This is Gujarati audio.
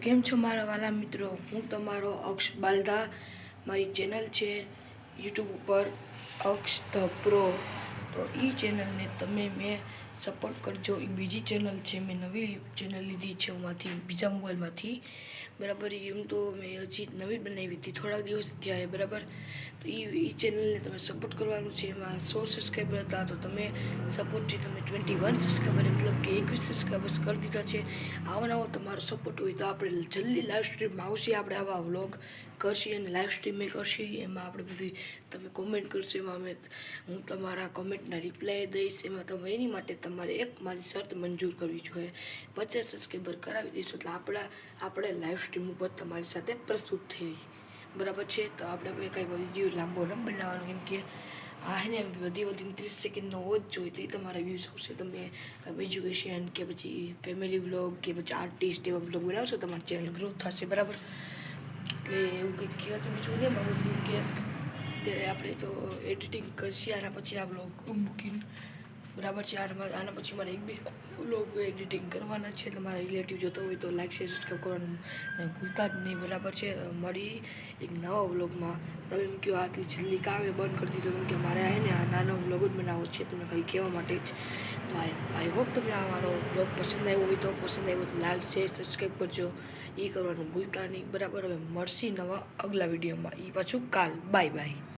કેમ છો મારા વાલા મિત્રો? હું તમારો અક્ષ બાલદા. મારી ચેનલ છે યુટ્યુબ ઉપર અક્ષ ધ પ્રો. તો એ ચેનલને તમે મેં સપોર્ટ કરજો. એ બીજી ચેનલ છે, મેં નવી ચેનલ લીધી છે એમાંથી, બીજા મોબાઈલમાંથી. બરાબર, એમ તો મેં હજી નવી બનાવી હતી, થોડાક દિવસ થયા બરાબર. તો એ ચેનલને તમે સપોર્ટ કરવાનું છે. એમાં 100 સબસ્ક્રાઈબર હતા, તો તમે સપોર્ટથી તમે 21 સબસ્ક્રાઈબર મતલબ કે 21 સબસ્ક્રાઈબર્સ કરી દીધા છે. આવો નવો તમારો સપોર્ટ હોય તો આપણે જલ્દી લાઈવ સ્ટ્રીમ આવશે. આપણે આવા વ્લોગ કરશી અને લાઈવ સ્ટ્રીમિંગ કરશી. એમાં આપણે બધી તમે કોમેન્ટ કરશો, એમાં હું તમારા કોમેન્ટના રિપ્લાય દઈશ. એમાં તમે એની માટે તમારે એક મારી શરત મંજૂર કરવી જોઈએ. 50 સબસ્ક્રાઈબર કરાવી દઈશું એટલે આપણે લાઈવ સ્ટ્રીમ ઉપર તમારી સાથે પ્રસ્તુત થઈ. બરાબર છે? તો આપણે કંઈ વિડીયો લાંબો ન બનાવવાનો, કેમ કે આ હે ને વધીને 30 સેકન્ડનો હોવો જ જોઈએ. તો એ તમારા વ્યૂઝ આવશે. તમે એજ્યુકેશન કે પછી ફેમિલી વ્લોગ કે પછી આર્ટિસ્ટ એવા વ્લોગ બનાવશો, તમારી ચેનલ ગ્રોથ થશે. બરાબર, એટલે એવું કંઈક કહેવાતું બીજું નહીં મારું, કે અત્યારે આપણે તો એડિટિંગ કરશી આના પછી આ વ્લોગ મૂકીને. બરાબર છે? આના પછી મારે એક બી વ્લોગ એડિટિંગ કરવાના છે. એટલે મારા રિલેટિવ જોતો હોય તો લાઈક શેર સબસ્ક્રાઈબ કરવાનું ભૂલતા જ નહીં. બરાબર છે? મળી એક નવા વ્લોગમાં. તમે એમ કહો આટલી જલ્દી કામે બંધ કરી દીધો, કેમ કે મારે આવે ને આ નાનો વ્લોગ જ બનાવવો છે. તમને ખાલી કહેવા માટે જ. તો આઈ હોપ તમને આ મારો વ્લોગ પસંદ આવ્યો હોય તો લાઈક શેર સબસ્ક્રાઈબ કરજો. એ કરવાનું ભૂલતા નહીં. બરાબર, હવે મળશી નવા અગલા વિડીયોમાં. એ પાછું કાલ. Bye bye.